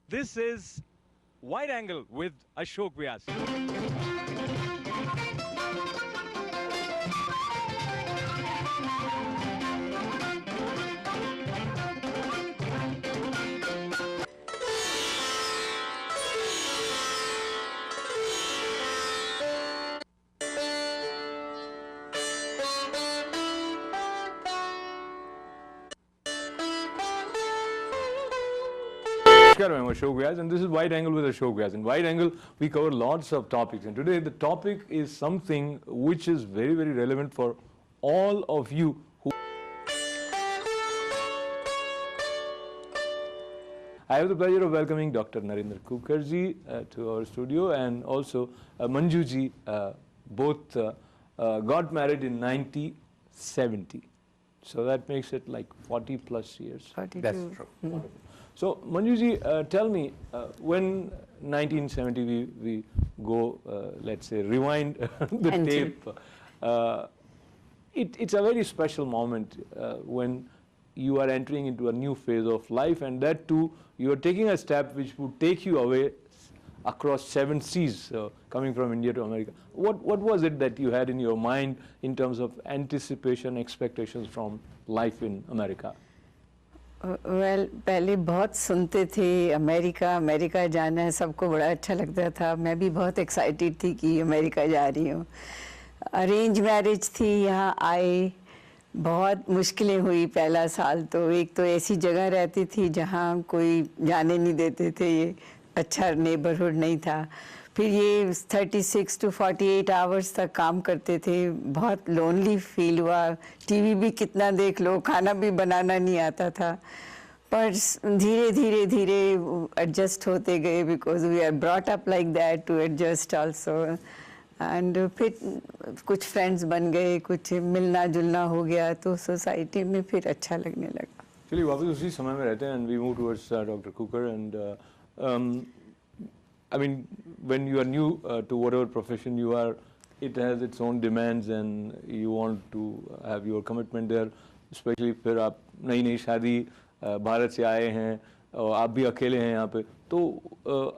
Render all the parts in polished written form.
This is Wide Angle with Ashok Vyas. Namaskar, I'm Ashok Vyas, and this is Wide Angle with Ashok Vyas. In Wide Angle, we cover lots of topics, and today the topic is something which is very, very relevant for all of you who. I have the pleasure of welcoming Dr. Narendra Kukarji to our studio, and also Manjuji. Both got married in 1970, so that makes it like 40 plus years. 42. That's true. Wonderful. So Manjuji, tell me, when 1970 we go, let's say, rewind the tape. It's a very special moment when you are entering into a new phase of life, and that too, you are taking a step which would take you away across 7 seas, coming from India to America. What was it that you had in your mind in terms of anticipation, expectations from life in America? Well पहले बहुत सुनते थे America जाना है, सबको बड़ा अच्छा लगता था। मैं भी बहुत एक्साइटेड थी कि अमेरिका जा रही हूँ। अरेंज मैरिज थी, यहाँ आए, बहुत मुश्किलें हुई। पहला साल तो एक तो ऐसी जगह रहती थी जहाँ कोई जाने नहीं देते थे, ये अच्छा नेबरहुड नहीं था। फिर ये 36 to 48 आवर्स तक काम करते थे, बहुत लोनली फील हुआ। टीवी भी कितना देख लो, खाना भी बनाना नहीं आता था, पर धीरे धीरे धीरे एडजस्ट होते गए, because we are brought up like that to adjust also. And फिर कुछ फ्रेंड्स बन गए, कुछ मिलना जुलना हो गया, तो सोसाइटी में फिर अच्छा लगने लगा। चलिए वापस उसी समय में रहते हैं, and we move towards Dr. Cooker, and I mean, when you are new to whatever profession you are, it has its own demands, and you want to have your commitment there. Especially फिर आप नई शादी भारत से आए हैं और आप भी अकेले हैं यहाँ पे, तो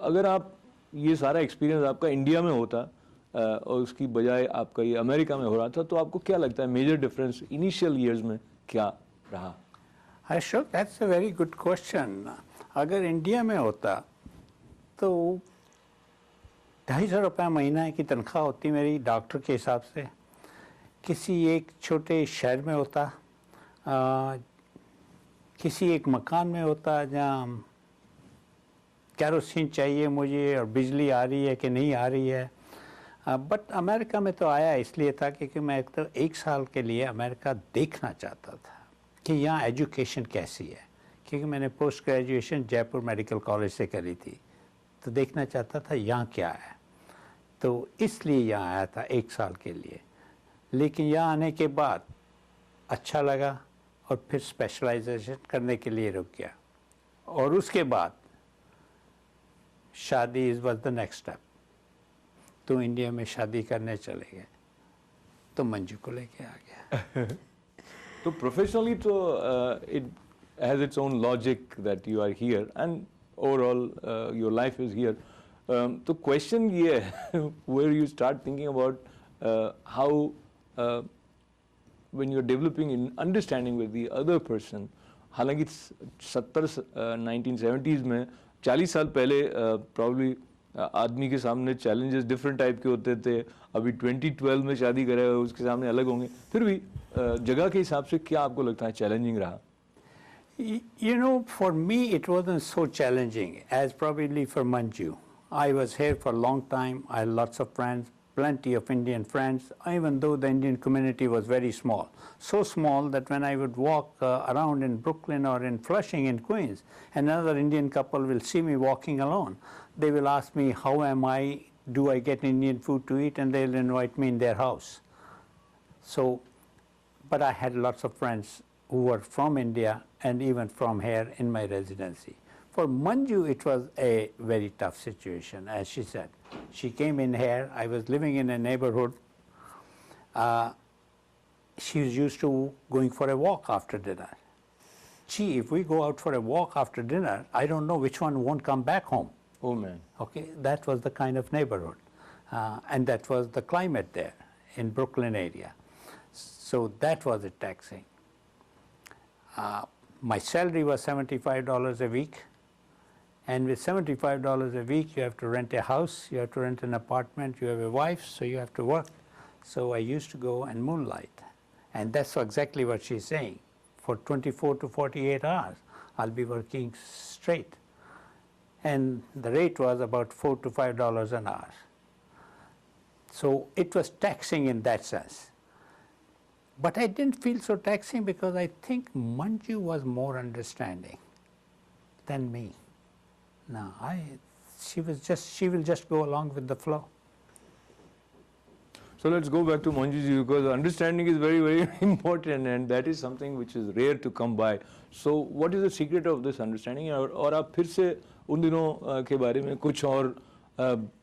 अगर आप ये सारा एक्सपीरियंस आपका इंडिया में होता और उसकी बजाय आपका ये अमेरिका में हो रहा था, तो आपको क्या लगता है मेजर डिफरेंस इनिशियल ईयर्स में क्या रहा? Ashok, that's a very good question. अगर इंडिया में होता तो 250 रुपये महीना की तनख्वाह होती मेरी डॉक्टर के हिसाब से। किसी एक छोटे शहर में होता, किसी एक मकान में होता जहाँ केरोसिन चाहिए मुझे और बिजली आ रही है कि नहीं आ रही है। बट अमेरिका में तो आया इसलिए था क्योंकि मैं तो 1 साल के लिए अमेरिका देखना चाहता था कि यहाँ एजुकेशन कैसी है, क्योंकि मैंने post graduation Jaipur medical college से करी थी, तो देखना चाहता था यहाँ क्या है। तो इसलिए यहाँ आया था 1 साल के लिए। लेकिन यहाँ आने के बाद अच्छा लगा और फिर स्पेशलाइजेशन करने के लिए रुक गया, और उसके बाद शादी is was the next step. तो इंडिया में शादी करने चले गए, तो मंजू को लेके आ गया। तो प्रोफेशनली तो it has its own logic that you are here, and overall your life is here. तो क्वेश्चन ये है where you start thinking about how when you're developing in understanding with the other person. हालांकि 1970s में 40 साल पहले probably आदमी के सामने चैलेंजेस डिफरेंट टाइप के होते थे। अभी 2012 में शादी करे उसके सामने अलग होंगे, फिर भी जगह के हिसाब से क्या आपको लगता है चैलेंजिंग रहा? You know, for me it wasn't so challenging as probably for Manju. I was here for a long time. I had lots of friends, plenty of Indian friends, even though the Indian community was very small. So small that when I would walk around in Brooklyn or in Flushing in Queens, another Indian couple will see me walking alone. They will ask me, how am I? Do I get Indian food to eat? And they'll invite me in their house. So, but I had lots of friends who were from India and even from here in my residency. For Manju, it was a very tough situation, as she said. She came in here. I was living in a neighborhood. She was used to going for a walk after dinner. gee, if we go out for a walk after dinner, I don't know which one won't come back home. Oh man. Okay, that was the kind of neighborhood. And that was the climate there in Brooklyn area. So that was it taxing. My salary was $75 a week. And with $75 a week, you have to rent a house, you have to rent an apartment, you have a wife, so you have to work. So I used to go and moonlight. And that's exactly what she's saying. For 24 to 48 hours, I'll be working straight. And the rate was about $4 to $5 an hour. So it was taxing in that sense. But I didn't feel so taxing because I think Manju was more understanding than me. No, she will just go along with the flow. So let's go back to Manju ji, because understanding is very, very important, and that is something which is rare to come by. So what is the secret of this understanding? और आप फिर से उन दिनों के बारे में कुछ और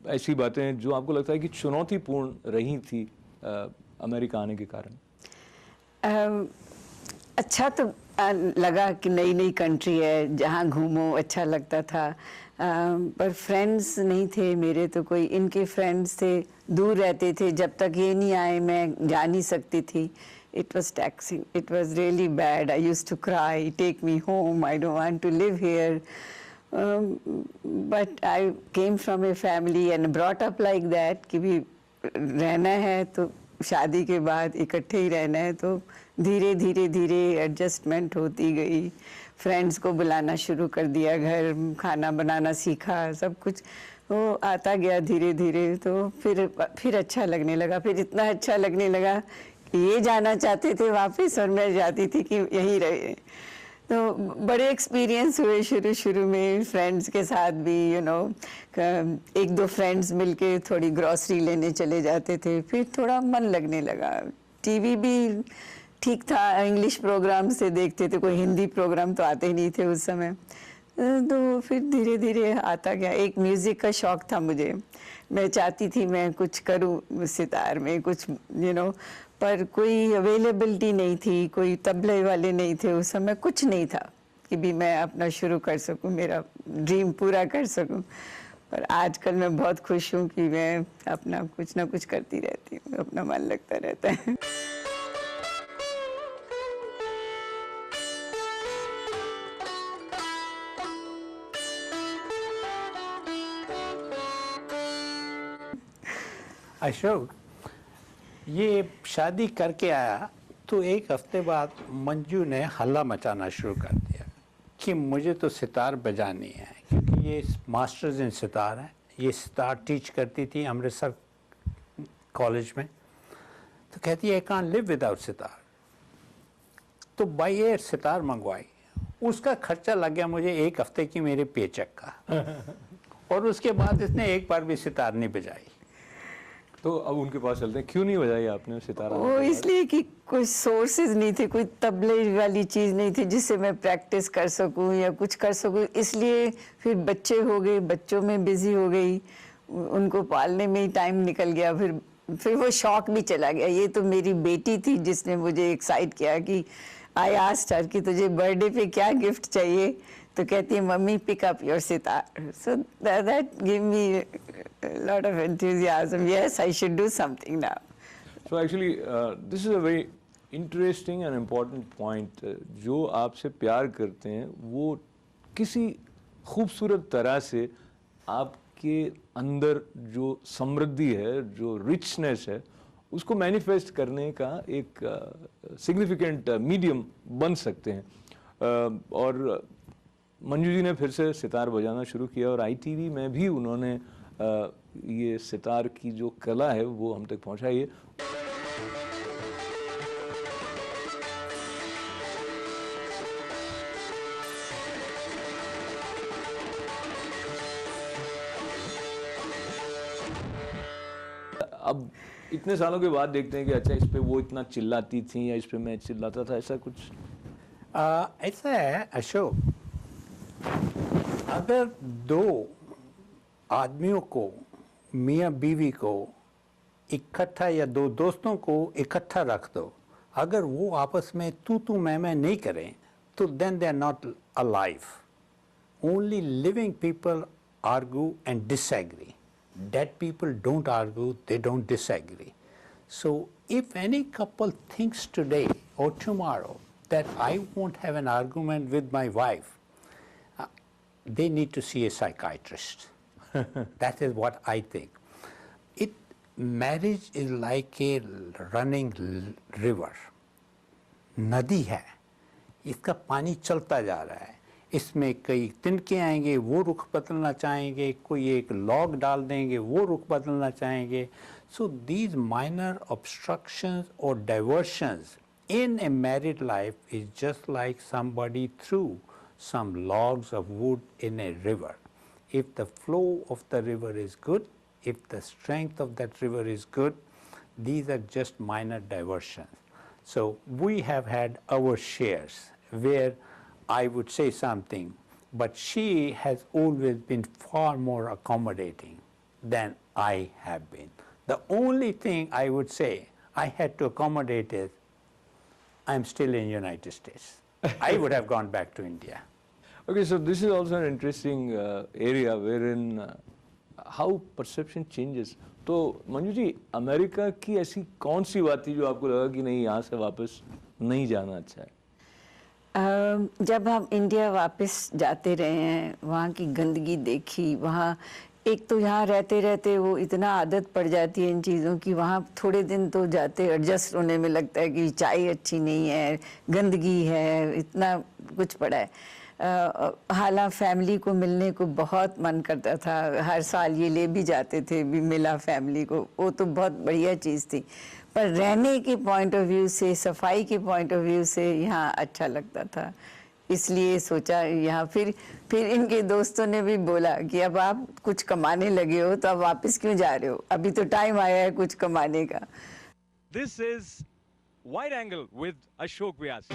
ऐसी बातें जो आपको लगता है कि चुनौतीपूर्ण रही थी अमेरिका आने के कारण? अच्छा तो लगा कि नई नई कंट्री है, जहाँ घूमो अच्छा लगता था, पर फ्रेंड्स नहीं थे मेरे, तो कोई इनके फ्रेंड्स थे, दूर रहते थे, जब तक ये नहीं आए मैं जा नहीं सकती थी. It was taxing. It was really bad. I used to cry, take me home, I don't want to live here. But I came from a family and brought up like that कि भी रहना है तो शादी के बाद इकट्ठे ही रहना है, तो धीरे धीरे धीरे एडजस्टमेंट होती गई. फ्रेंड्स को बुलाना शुरू कर दिया, घर खाना बनाना सीखा, सब कुछ वो आता गया धीरे धीरे. तो फिर अच्छा लगने लगा. फिर इतना अच्छा लगने लगा कि ये जाना चाहते थे वापस और मैं जाती थी कि यहीं रहे. तो बड़े एक्सपीरियंस हुए शुरू में फ्रेंड्स के साथ भी, यू नो, एक दो फ्रेंड्स मिलके थोड़ी ग्रॉसरी लेने चले जाते थे. फिर थोड़ा मन लगने लगा. टीवी भी ठीक था, इंग्लिश प्रोग्राम से देखते थे, कोई हिंदी प्रोग्राम तो आते ही नहीं थे उस समय. तो फिर धीरे धीरे आता गया. एक म्यूज़िक का शौक़ था मुझे, मैं चाहती थी मैं कुछ करूँ सितार में कुछ, यू नो, पर कोई अवेलेबिलिटी नहीं थी, कोई तबले वाले नहीं थे उस समय, कुछ नहीं था कि भी मैं अपना शुरू कर सकूं, मेरा ड्रीम पूरा कर सकूं. पर आजकल मैं बहुत खुश हूं कि मैं अपना कुछ ना कुछ करती रहती हूं, अपना मन लगता रहता है. अशोक, ये शादी करके आया तो एक हफ्ते बाद मंजू ने हल्ला मचाना शुरू कर दिया कि मुझे तो सितार बजानी है, क्योंकि ये मास्टर्स इन सितार है. ये सितार टीच करती थी अमृतसर कॉलेज में. तो कहती है I can't live without sitar. तो बाई एयर सितार मंगवाई. उसका खर्चा लग गया मुझे एक हफ्ते की मेरे पेचेक का. और उसके बाद इसने एक बार भी सितार नहीं बजाई. तो अब उनके पास चलते हैं. क्यों नहीं बजाई आपने सितारा? वो इसलिए कि कोई सोर्सेज नहीं थे, कोई तबले वाली चीज़ नहीं थी जिससे मैं प्रैक्टिस कर सकूं या कुछ कर सकूं. इसलिए फिर बच्चे हो गए, बच्चों में बिजी हो गई, उनको पालने में ही टाइम निकल गया. फिर वो शौक भी चला गया. ये तो मेरी बेटी थी जिसने मुझे एक्साइट किया कि आई आस्क्ड हर कि तुझे बर्थडे पे क्या गिफ्ट चाहिए, तो कहती है mummy pick up your sitar. So that give me lot of enthusiasm. Yes, I should do something now. So actually, this is a very interesting and important point. जो आपसे प्यार करते हैं वो किसी खूबसूरत तरह से आपके अंदर जो समृद्धि है, जो richness है, उसको मैनिफेस्ट करने का एक सिग्निफिकेंट मीडियम बन सकते हैं. और मंजू जी ने फिर से सितार बजाना शुरू किया और ITV में भी उन्होंने ये सितार की जो कला है वो हम तक पहुंचाई है. अब इतने सालों के बाद देखते हैं कि अच्छा इस पे वो इतना चिल्लाती थी या इस पे मैं चिल्लाता था, ऐसा कुछ? ऐसा है अशोक, अगर दो आदमियों को, मियाँ बीवी को इकट्ठा या दो दोस्तों को इकट्ठा रख दो, अगर वो आपस में तू मैं नहीं करें so then they are not alive. Only living people argue and disagree. Dead people don't argue, they don't disagree. So if any couple thinks today or tomorrow that I won't have an argument with my wife, they need to see a psychiatrist. That is what I think. Marriage is like a running river. नदी है, इसका पानी चलता जा रहा है, इसमें कई तिनके आएंगे, वो रुख बदलना चाहेंगे, कोई एक लॉग डाल देंगे, वो रुख बदलना चाहेंगे. So these minor obstructions or diversions in a married life is just like somebody threw some logs of wood in a river. If the flow of the river is good, if the strength of that river is good, these are just minor diversions. So we have had our shares where I would say something, but she has always been far more accommodating than I have been. The only thing I would say I had to accommodate is I'm still in United States. I would have gone back to India. Okay, so this is also an interesting area wherein how perception changes. तो Manju ji, America की ऐसी कौन सी बात थी जो आपको लगा कि नहीं, यहाँ से वापस नहीं जाना अच्छा है? जब हम इंडिया वापस जाते रहे हैं, वहाँ की गंदगी देखी, वहाँ एक तो यहाँ रहते रहते वो इतना आदत पड़ जाती है इन चीज़ों की, वहाँ थोड़े दिन तो जाते एडजस्ट होने में लगता है कि चाय अच्छी नहीं है, गंदगी है, इतना कुछ पड़ा है. हालांकि फैमिली को मिलने को बहुत मन करता था, हर साल ये ले भी जाते थे, भी मिला फैमिली को, वो तो बहुत बढ़िया चीज़ थी. पर रहने के पॉइंट ऑफ व्यू से, सफाई के पॉइंट ऑफ व्यू से यहाँ अच्छा लगता था, इसलिए सोचा यहाँ. फिर इनके दोस्तों ने भी बोला कि अब आप कुछ कमाने लगे हो तो अब वापस क्यों जा रहे हो, अभी तो टाइम आया है कुछ कमाने का. This is Wide Angle with Ashok Vyas.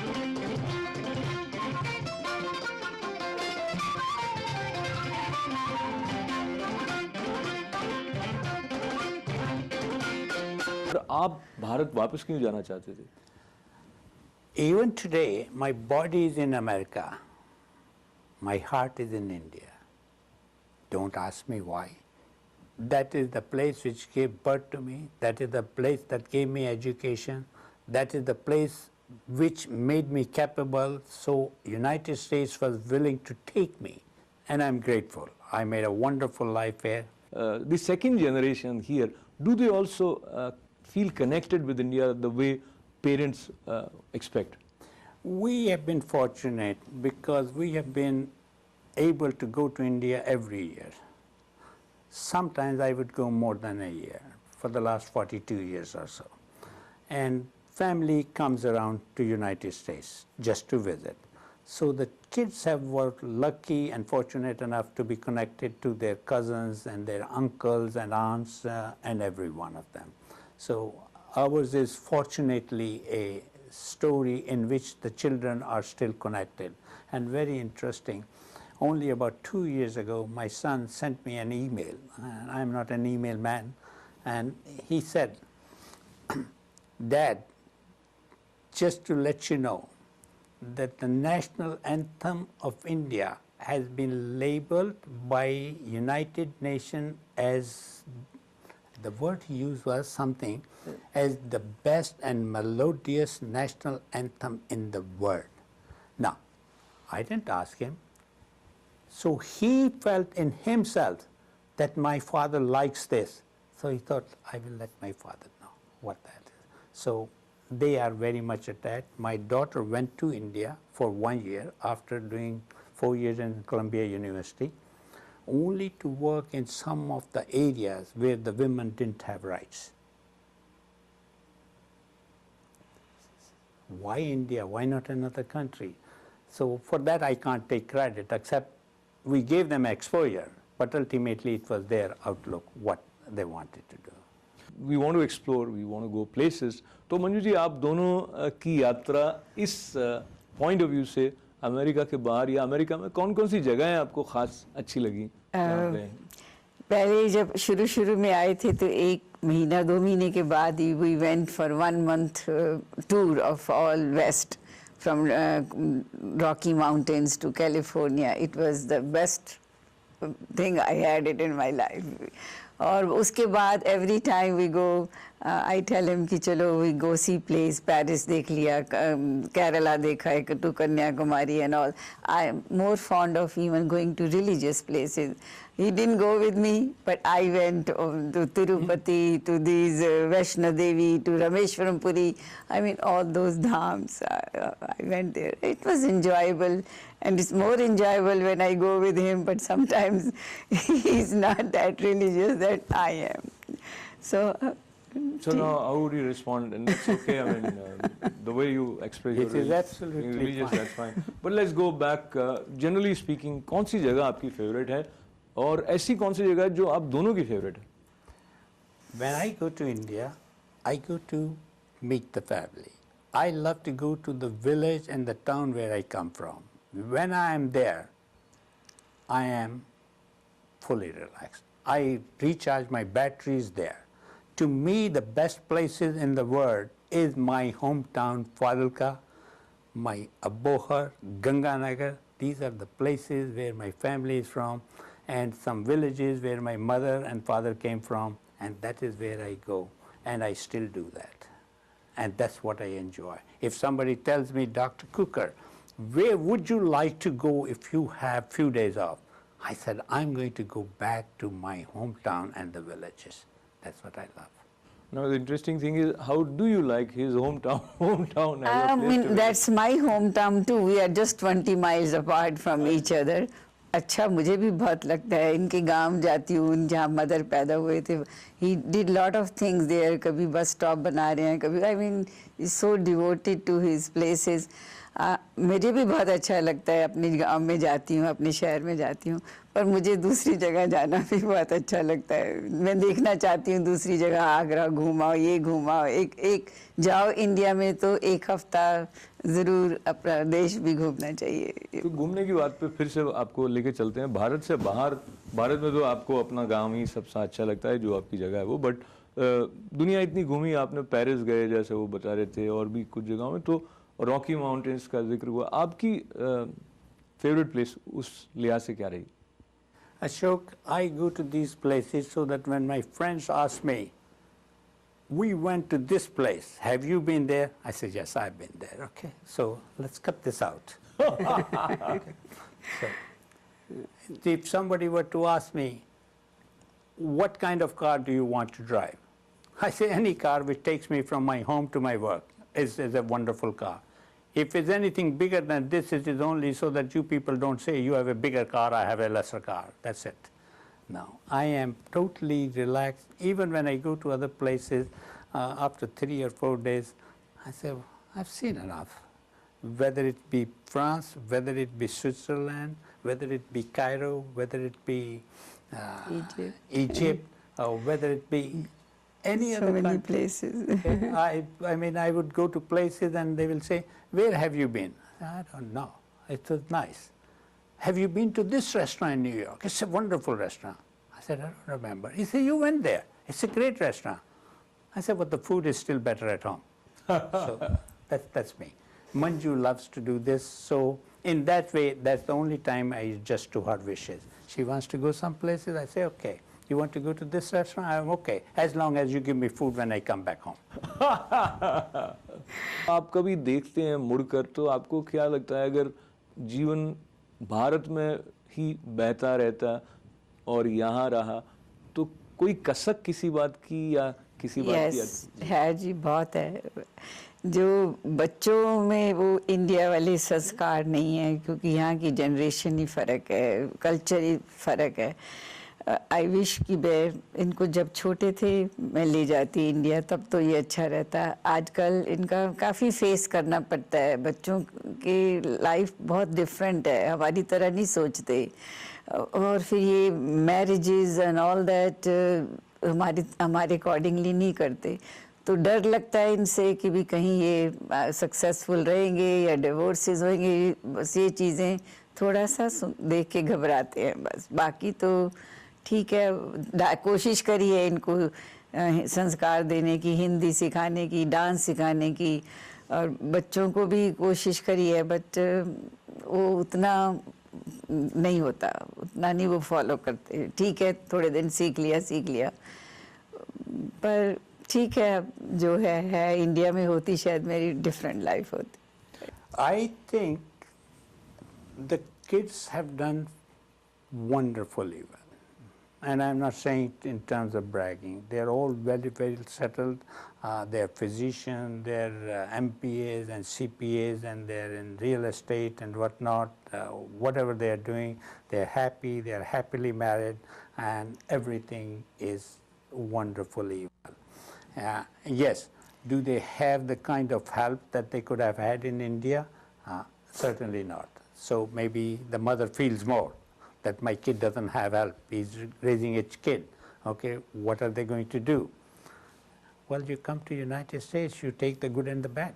आप भारत वापस क्यों जाना चाहते थे? Even today, my body is in America. My heart is in India. Don't ask me why. That is the place which gave birth to me. That is the place that gave me education. That is the place which made me capable. So United States was willing to take me, and I'm grateful. I made a wonderful life here. The second generation here, do they also feel connected with India the way parents expect? We have been fortunate because we have been able to go to India every year. Sometimes I would go more than a year for the last 42 years or so. And family comes around to United States just to visit. So the kids were lucky and fortunate enough to be connected to their cousins and their uncles and aunts and every one of them. So ours is fortunately a story in which the children are still connected. And very interesting, only about 2 years ago, my son sent me an email, and I'm not an email man, and he said, Dad, just to let you know that the national anthem of India has been labeled by United Nations as, the word he used was something, as the best and melodious national anthem in the world. Now, I didn't ask him. So he felt in himself that my father likes this. So he thought, I will let my father know what that is. So they are very much attached. My daughter went to India for 1 year after doing 4 years in Columbia University, only to work in some of the areas where the women didn't have rights. Why India? Why not another country? So for that I can't take credit, except we gave them exposure, but ultimately it was their outlook, what they wanted to do. We want to explore, we want to go places. तो मंजू जी, आप दोनों की यात्रा इस point of view से America के बाहर या अमेरिका में कौन कौन सी जगहें आपको खास अच्छी लगी? पहले जब शुरू में आए थे तो 1 महीना 2 महीने के बाद ही we went for 1 month tour of all west, from Rocky Mountains to California. It was the best thing I had it in my life. और उसके बाद every time we go, I tell him कि चलो we go see place, Paris देख लिया, Kerala देखा है, to Kanyakumari and all. I am more fond of even going to religious places. He didn't go with me, but I went to Tirupati, to these Vaishno Devi, to Rameshwaram Puri. I mean, all those dhams. I went there. It was enjoyable, and it's more enjoyable when I go with him. But sometimes he's not that religious that I am. So. So now, how would you respond? And it's okay. I mean, the way you express your It is absolutely religious, fine. that's fine. But let's go back. Generally speaking, कौन सी जगह आपकी favorite है? और ऐसी कौन सी जगह जो आप दोनों की favorite है? When I go to India, I go to meet the family. I love to go to the village and the town where I come from. When I am there, I am fully relaxed. I recharge my batteries there. To me, the best places in the world is my hometown, Fadilka, my Abohar, Ganganagar. These are the places where my family is from, and some villages where my mother and father came from, and that is where I go, and I still do that. And that's what I enjoy. If somebody tells me, Dr. Cooker, where would you like to go if you have few days off? I said, I'm going to go back to my hometown and the villages. That's what I love. Now the interesting thing is, how do you like his hometown? Hometown. as a I place to mean, visit? that's my hometown too. We are just 20 miles apart from each other. अच्छा मुझे भी बहुत लगता है इनके गांव जाती हूँ जहाँ मदर पैदा हुए थे. He did lot of things there. कभी बस स्टॉप बना रहे हैं, कभी I mean, he's so devoted to his places. मुझे भी बहुत अच्छा लगता है, अपने गांव में जाती हूँ, अपने शहर में जाती हूँ, पर मुझे दूसरी जगह जाना भी बहुत अच्छा लगता है. मैं देखना चाहती हूँ दूसरी जगह, आगरा घूमाओ, ये घूमाओ, एक जाओ इंडिया में तो एक हफ्ता ज़रूर अपना देश भी घूमना चाहिए. तो घूमने की बात पे फिर से आपको लेके चलते हैं भारत से बाहर. भारत में तो आपको अपना गांव ही सबसे अच्छा लगता है, जो आपकी जगह है वो. बट दुनिया इतनी घूमी, आपने पेरिस गए जैसे वो बता रहे थे, और भी कुछ जगहों में, तो रॉकी माउंटेन्स का जिक्र हुआ. आपकी फेवरेट प्लेस उस लिहाज से क्या रही? Ashok, I go to these places so that when my friends ask me, we went to this place, have you been there? I say, yes, I've been there. Okay, so let's cut this out. So, if somebody were to ask me, what kind of car do you want to drive? I say, any car which takes me from my home to my work is a wonderful car. If it's anything bigger than this, it is only so that you people don't say, you have a bigger car, I have a lesser car. That's it. No, I am totally relaxed. Even when I go to other places, after 3 or 4 days, I say, well, I've seen enough. Whether it be France, whether it be Switzerland, whether it be Cairo, whether it be Egypt, or whether it be any other So many country. places. I mean, I would go to places and they will say, where have you been? I don't know. It was nice. Have you been to this restaurant in New York? It's a wonderful restaurant. I said, I don't remember. He said, you went there. It's a great restaurant. I said, but the food is still better at home. So that's me. Manju loves to do this. So in that way, that's the only time I adjust to her wishes. She wants to go some places. I say, okay. You want to go to this restaurant? I'm okay, as long as you give me food when I come back home. आप कभी देखते हैं मुड़कर, तो आपको क्या लगता है, अगर जीवन भारत में ही बहता रहता और यहाँ रहा, तो कोई कसक किसी बात की या किसी बात की? यस है जी, बहुत है. जो बच्चों में वो इंडिया वाले संस्कार नहीं है, क्योंकि यहाँ की जनरेशन ही फ़र्क है, कल्चर ही फ़र्क है. आई विश कि मैं इनको जब छोटे थे मैं ले जाती इंडिया, तब तो ये अच्छा रहता. आजकल इनका काफ़ी फेस करना पड़ता है. बच्चों की लाइफ बहुत डिफरेंट है, हमारी तरह नहीं सोचते. और फिर ये मैरिजेस एंड ऑल दैट हमारे अकॉर्डिंगली नहीं करते. तो डर लगता है इनसे कि भी कहीं ये सक्सेसफुल रहेंगे या डिवोर्सेस होंगे. बस ये चीज़ें थोड़ा सा देख के घबराते हैं बस. बाकी तो ठीक है, कोशिश करिए इनको संस्कार देने की, हिंदी सिखाने की, डांस सिखाने की. और बच्चों को भी कोशिश करी है, बट वो उतना नहीं होता, उतना नहीं वो फॉलो करते। ठीक है, थोड़े दिन सीख लिया, पर ठीक है, अब जो है इंडिया में होती शायद मेरी डिफरेंट लाइफ होती। I think the kids have done wonderfully well. And I'm not saying it in terms of bragging. They're all very, very settled. They're physicians, they're MPAs and CPAs, and they're in real estate and whatnot. Whatever they're doing, they're happy, they're happily married, and everything is wonderfully well. Yes, do they have the kind of help that they could have had in India? Certainly not. So maybe the mother feels more that my kid doesn't have help. He's raising its kid. Okay, what are they going to do? Well, you come to United States, you take the good and the bad.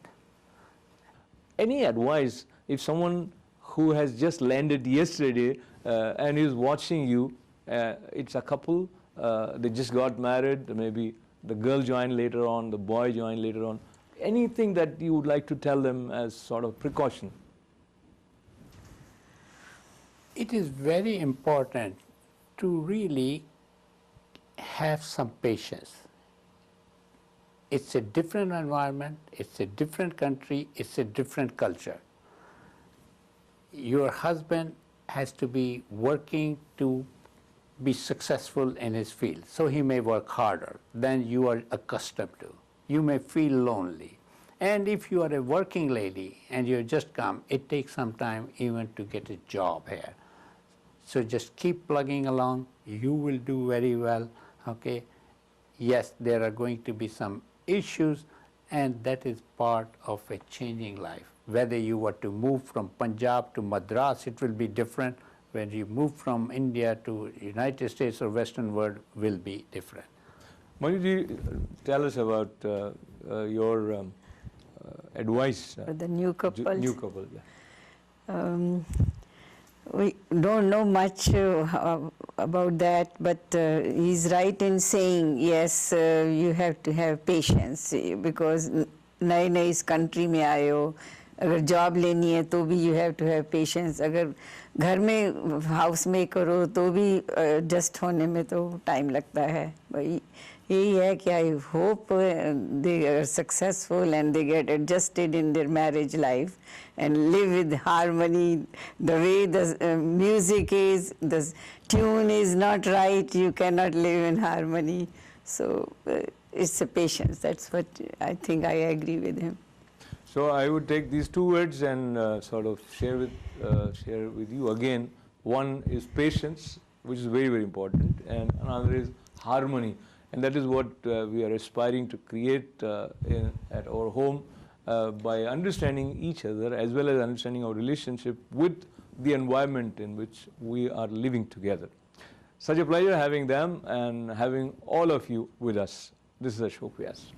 Any advice if someone who has just landed yesterday and is watching you, it's a couple, they just got married, maybe the girl joined later on, the boy joined later on, anything that you would like to tell them as sort of precaution? It is very important to really have some patience. It's a different environment, it's a different country, it's a different culture. Your husband has to be working to be successful in his field, so he may work harder than you are accustomed to. You may feel lonely. And if you are a working lady and you just come, it takes some time even to get a job here. So just keep plugging along, you will do very well, okay? Yes, there are going to be some issues, and that is part of a changing life. Whether you were to move from Punjab to Madras, it will be different. When you move from India to United States or Western world, will be different. Manjuji, tell us about your advice. For the new couples. New couple, yeah. We don't know much about that, but he's right in saying, yes, you have to have patience, because नए इस country में आए हो, अगर job लेनी है तो भी you have to have patience. अगर घर में house maker हो तो भी adjust होने में तो time लगता है. भाई यही है कि I hope they are successful and they get adjusted in their marriage life and live with harmony. The way the music is, the tune is not right, you cannot live in harmony. So it's a patience. That's what I think. I agree with him. So I would take these two words and sort of share with you again. One is patience, which is very, very important, and another is harmony. And that is what we are aspiring to create at our home by understanding each other as well as understanding our relationship with the environment in which we are living together. Such a pleasure having them and having all of you with us. This is Ashok Vyas.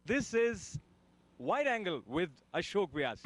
This is Wide Angle with Ashok Vyas.